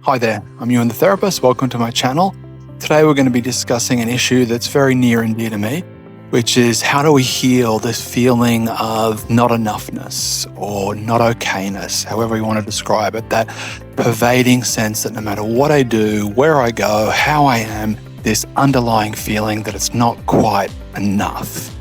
Hi there, I'm Ewan the Therapist. Welcome to my channel. Today we're going to be discussing an issue that's very near and dear to me, which is how do we heal this feeling of not enoughness or not okayness, however you want to describe it, that pervading sense that no matter what I do, where I go, how I am, this underlying feeling that it's not quite enough.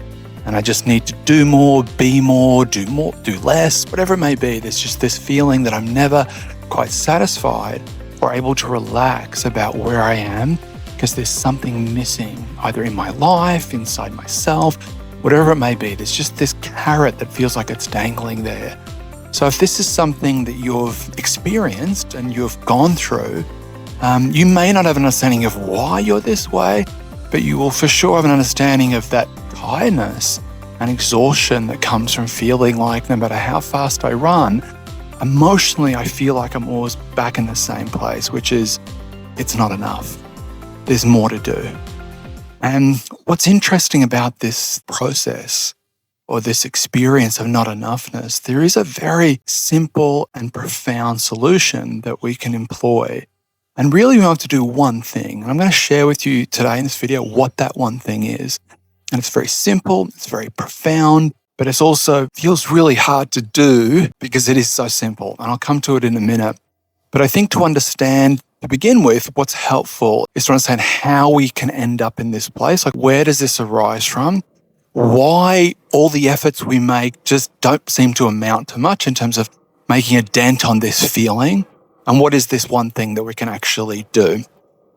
And I just need to do more, do less, whatever it may be. There's just this feeling that I'm never quite satisfied or able to relax about where I am because there's something missing, either in my life, inside myself, whatever it may be. There's just this carrot that feels like it's dangling there. So if this is something that you've experienced and you've gone through, you may not have an understanding of why you're this way, but you will for sure have an understanding of that tiredness and exhaustion that comes from feeling like no matter how fast I run, emotionally, I feel like I'm always back in the same place, which is it's not enough. There's more to do. And what's interesting about this process or this experience of not enoughness, there is a very simple and profound solution that we can employ. And really, we have to do one thing. And I'm going to share with you today in this video what that one thing is. And it's very simple, it's very profound, but it also feels really hard to do because it is so simple. And I'll come to it in a minute. But I think to understand, to begin with, what's helpful is to understand how we can end up in this place. Like, where does this arise from? Why all the efforts we make just don't seem to amount to much in terms of making a dent on this feeling? And what is this one thing that we can actually do?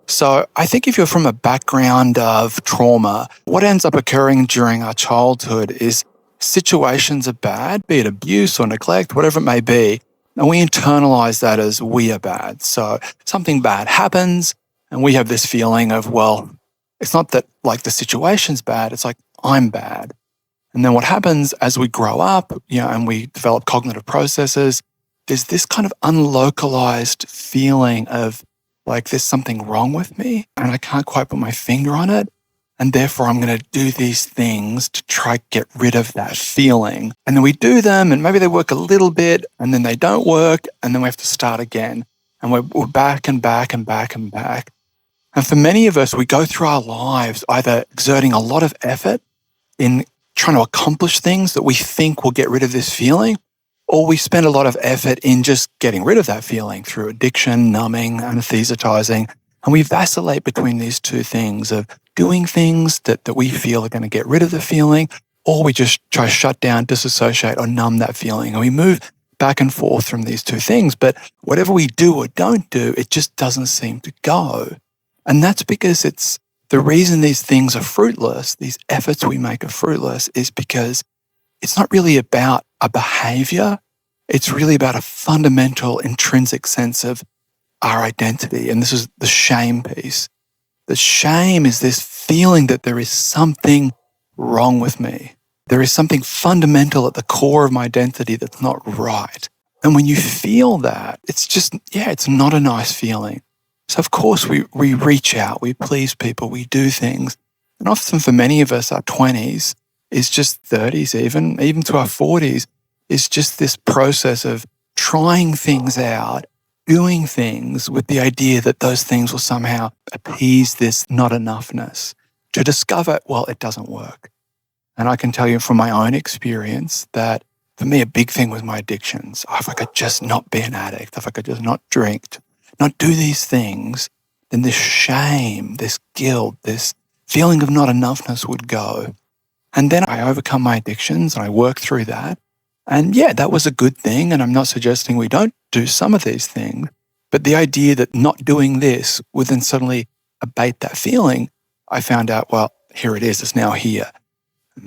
So I think if you're from a background of trauma, what ends up occurring during our childhood is situations are bad, be it abuse or neglect, whatever it may be, and we internalize that as we are bad. So something bad happens and we have this feeling of, well, it's not that like the situation's bad, it's like I'm bad. And then what happens as we grow up, and we develop cognitive processes, there's this kind of unlocalized feeling of like there's something wrong with me and I can't quite put my finger on it. And therefore, I'm going to do these things to try to get rid of that feeling. And then we do them and maybe they work a little bit and then they don't work. And then we have to start again. And we're back and back and back and back. And for many of us, we go through our lives either exerting a lot of effort in trying to accomplish things that we think will get rid of this feeling, or we spend a lot of effort in just getting rid of that feeling through addiction, numbing, anesthetizing. And we vacillate between these two things of doing things that we feel are going to get rid of the feeling, or we just try to shut down, disassociate, or numb that feeling. And we move back and forth from these two things. But whatever we do or don't do, it just doesn't seem to go. And that's because it's the reason these things are fruitless, these efforts we make are fruitless, is because it's not really about a behavior. It's really about a fundamental intrinsic sense of our identity. And this is the shame piece. The shame is this feeling that there is something wrong with me. There is something fundamental at the core of my identity that's not right. And when you feel that, it's just, it's not a nice feeling. So of course we reach out, we please people, we do things. And often for many of us, our 20s is just 30s even to our 40s, is just this process of trying things out, doing things with the idea that those things will somehow appease this not enoughness, to discover, well, it doesn't work. And I can tell you from my own experience that for me, a big thing was my addictions. If I could just not be an addict, if I could just not drink, not do these things, then this shame, this guilt, this feeling of not enoughness would go. And then I overcome my addictions and I work through that. And that was a good thing. And I'm not suggesting we don't do some of these things, but the idea that not doing this would then suddenly abate that feeling, I found out, well, here it is, it's now here.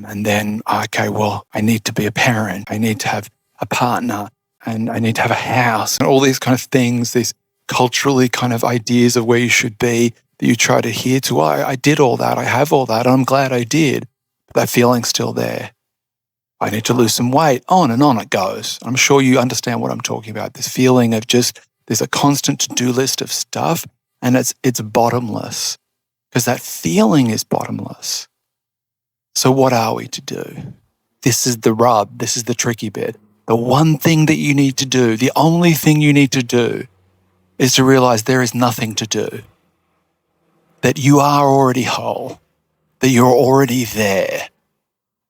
And then, okay, well, I need to be a parent. I need to have a partner and I need to have a house and all these kind of things, these culturally kind of ideas of where you should be that you try to adhere to. I did all that. I have all that. And I'm glad I did. But that feeling's still there. I need to lose some weight, on it goes. I'm sure you understand what I'm talking about. This feeling of just, there's a constant to-do list of stuff and it's bottomless because that feeling is bottomless. So what are we to do? This is the rub. This is the tricky bit. The one thing that you need to do, the only thing you need to do is to realize there is nothing to do, that you are already whole, that you're already there,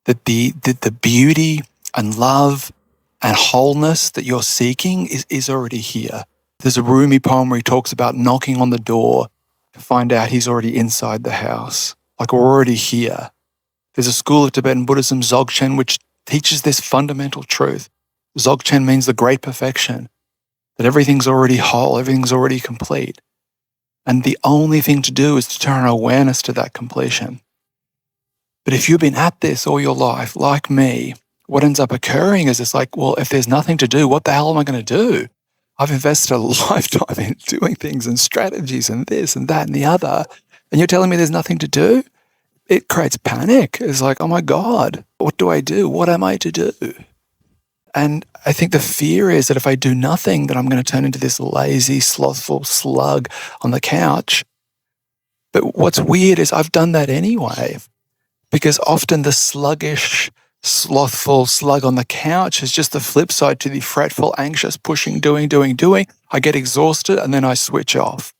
that the beauty and love and wholeness that you're seeking is already here. There's a Rumi poem where he talks about knocking on the door to find out he's already inside the house, like we're already here. There's a school of Tibetan Buddhism, Dzogchen, which teaches this fundamental truth. Dzogchen means the great perfection, that everything's already whole, everything's already complete. And the only thing to do is to turn our awareness to that completion. But if you've been at this all your life, like me, what ends up occurring is it's like, well, if there's nothing to do, what the hell am I going to do? I've invested a lifetime in doing things and strategies and this and that and the other, and you're telling me there's nothing to do? It creates panic. It's like, oh my God, what do I do? What am I to do? And I think the fear is that if I do nothing, then I'm going to turn into this lazy, slothful slug on the couch. But what's weird is I've done that anyway, because often the sluggish, slothful slug on the couch is just the flip side to the fretful, anxious, pushing, doing. I get exhausted and then I switch off.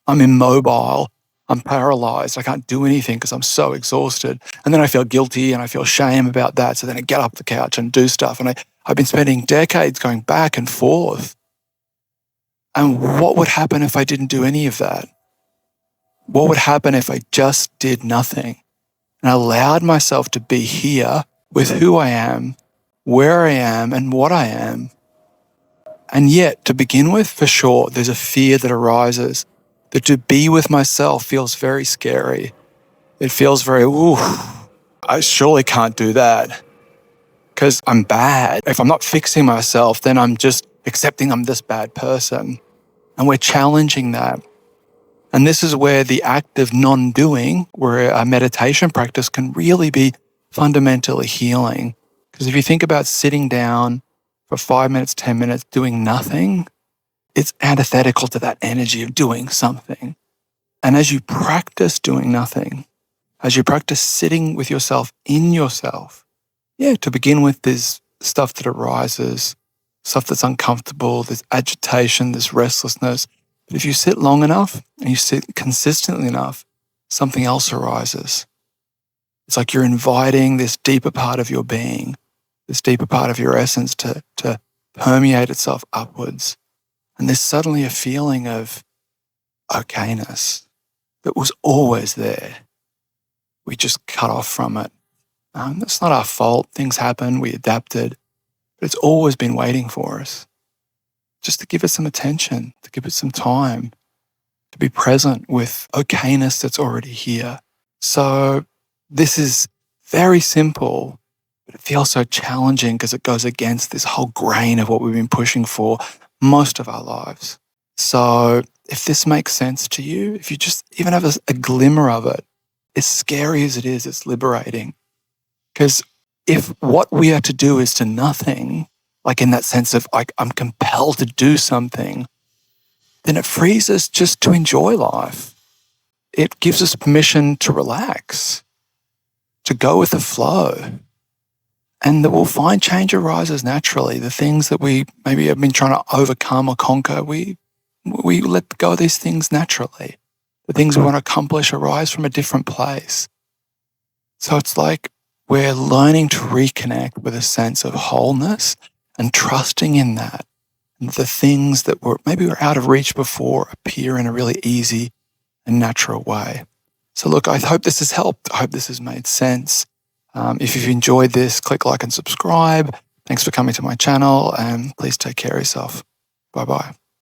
I'm immobile. I'm paralyzed. I can't do anything because I'm so exhausted. And then I feel guilty and I feel shame about that. So then I get up the couch and do stuff. And I've been spending decades going back and forth. And what would happen if I didn't do any of that? What would happen if I just did nothing and allowed myself to be here with who I am, where I am, and what I am? And yet, to begin with, for sure, there's a fear that arises that to be with myself feels very scary. It feels very, ooh, I surely can't do that because I'm bad. If I'm not fixing myself, then I'm just accepting I'm this bad person. And we're challenging that. And this is where the act of non-doing, where a meditation practice can really be fundamentally healing. Because if you think about sitting down for 5 minutes, 10 minutes, doing nothing, it's antithetical to that energy of doing something. And as you practice doing nothing, as you practice sitting with yourself in yourself, to begin with, there's stuff that arises, stuff that's uncomfortable, there's agitation, there's restlessness. But if you sit long enough and you sit consistently enough, something else arises. It's like you're inviting this deeper part of your being, this deeper part of your essence to permeate itself upwards. And there's suddenly a feeling of okayness that was always there. We just cut off from it. That's not our fault. Things happen. We adapted. But it's always been waiting for us. Just to give it some attention, to give it some time, to be present with okayness that's already here. So this is very simple, but it feels so challenging because it goes against this whole grain of what we've been pushing for most of our lives. So if this makes sense to you, if you just even have a glimmer of it, as scary as it is, it's liberating. Because if what we are to do is to nothing, like in that sense of like I'm compelled to do something, then it frees us just to enjoy life. It gives us permission to relax, to go with the flow. And that we'll find change arises naturally. The things that we maybe have been trying to overcome or conquer, we let go of these things naturally. The things we want to accomplish arise from a different place. So it's like we're learning to reconnect with a sense of wholeness and trusting in that. And the things that were out of reach before appear in a really easy and natural way. So look, I hope this has helped. I hope this has made sense. If you've enjoyed this, click like and subscribe. Thanks for coming to my channel and please take care of yourself. Bye-bye.